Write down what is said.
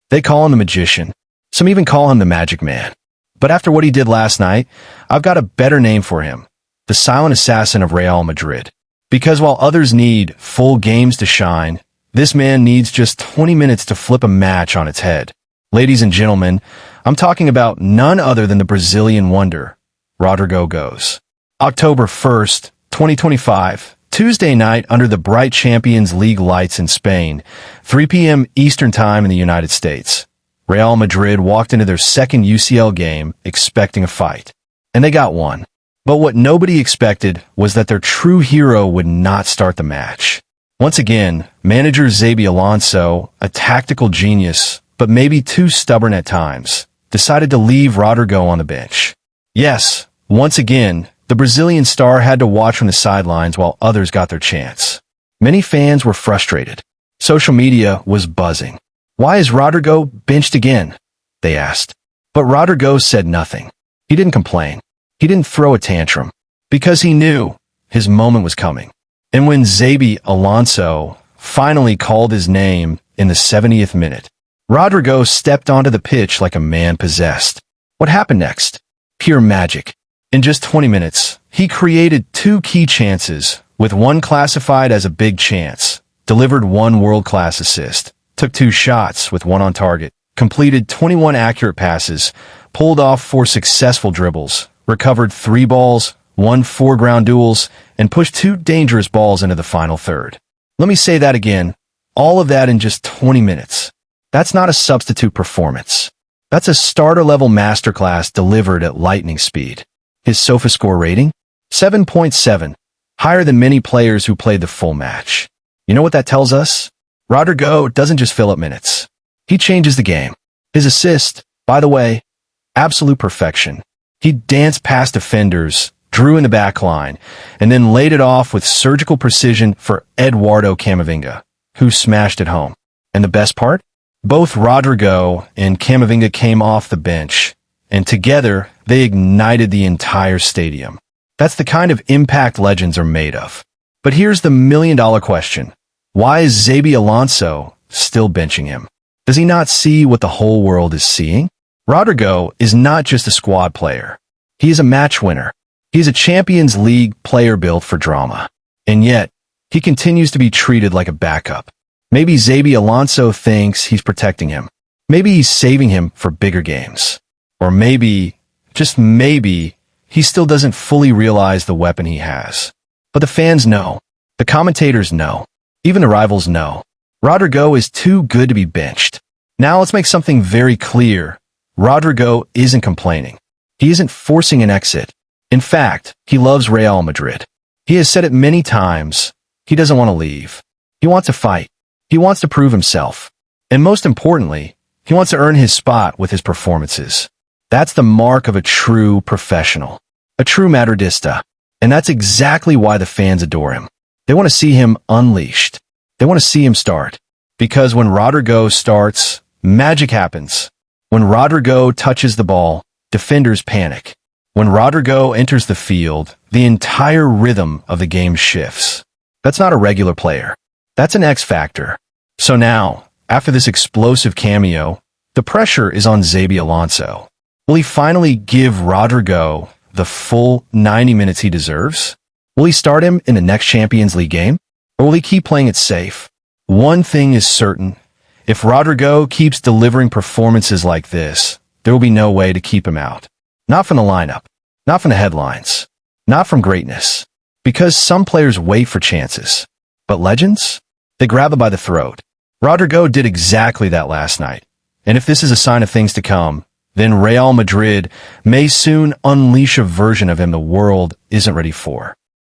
They call him the magician. Some even call him the magic man. But after what he did last night, I've got a better name for him. The silent assassin of Real Madrid. Because while others need full games to shine, this man needs just 20 minutes to flip a match on its head. Ladies and gentlemen, I'm talking about none other than the Brazilian wonder, Rodrygo goes. October 1st, 2025, Tuesday night under the bright Champions League lights in Spain, 3 p.m. Eastern Time in the United States. Real Madrid walked into their second UCL game expecting a fight. And they got one. But what nobody expected was that their true hero would not start the match. Once again, manager Xabi Alonso, a tactical genius, but maybe too stubborn at times, decided to leave Rodrygo on the bench. Yes, once again, the Brazilian star had to watch from the sidelines while others got their chance. Many fans were frustrated. Social media was buzzing. Why is Rodrygo benched again? They asked. But Rodrygo said nothing. He didn't complain. He didn't throw a tantrum. Because he knew his moment was coming. And when Xabi Alonso finally called his name in the 70th minute, Rodrygo stepped onto the pitch like a man possessed. What happened next? Pure magic. In just 20 minutes, he created 2 key chances, with one classified as a big chance, delivered 1 world-class assist, took 2 shots with 1 on target, completed 21 accurate passes, pulled off 4 successful dribbles, recovered 3 balls, won 4 ground duels, and pushed 2 dangerous balls into the final third. Let me say that again. All of that in just 20 minutes. That's not a substitute performance. That's a starter-level masterclass delivered at lightning speed. His SofaScore rating? 7.7, higher than many players who played the full match. You know what that tells us? Rodrygo doesn't just fill up minutes. He changes the game. His assist, by the way, absolute perfection. He danced past defenders, drew in the back line, and then laid it off with surgical precision for Eduardo Camavinga, who smashed it home. And the best part? Both Rodrygo and Camavinga came off the bench, and together they ignited the entire stadium. That's the kind of impact legends are made of. But here's the million-dollar question. Why is Xabi Alonso still benching him? Does he not see what the whole world is seeing? Rodrygo is not just a squad player. He is a match winner. He's a Champions League player built for drama. And yet, he continues to be treated like a backup. Maybe Xabi Alonso thinks he's protecting him. Maybe he's saving him for bigger games. Or maybe, just maybe, he still doesn't fully realize the weapon he has. But the fans know. The commentators know. Even the rivals know. Rodrygo is too good to be benched. Now let's make something very clear. Rodrygo isn't complaining. He isn't forcing an exit. In fact, he loves Real Madrid. He has said it many times. He doesn't want to leave. He wants to fight. He wants to prove himself. And most importantly, he wants to earn his spot with his performances. That's the mark of a true professional. A true Madridista. And that's exactly why the fans adore him. They want to see him unleashed. They want to see him start. Because when Rodrygo starts, magic happens. When Rodrygo touches the ball, defenders panic. When Rodrygo enters the field, the entire rhythm of the game shifts. That's not a regular player. That's an X factor. So now, after this explosive cameo, the pressure is on Xabi Alonso. Will he finally give Rodrygo the full 90 minutes he deserves? Will he start him in the next Champions League game? Or will he keep playing it safe? One thing is certain. If Rodrygo keeps delivering performances like this, there will be no way to keep him out. Not from the lineup. Not from the headlines. Not from greatness. Because some players wait for chances. But legends? They grab them by the throat. Rodrygo did exactly that last night. And if this is a sign of things to come, then Real Madrid may soon unleash a version of him the world isn't ready for.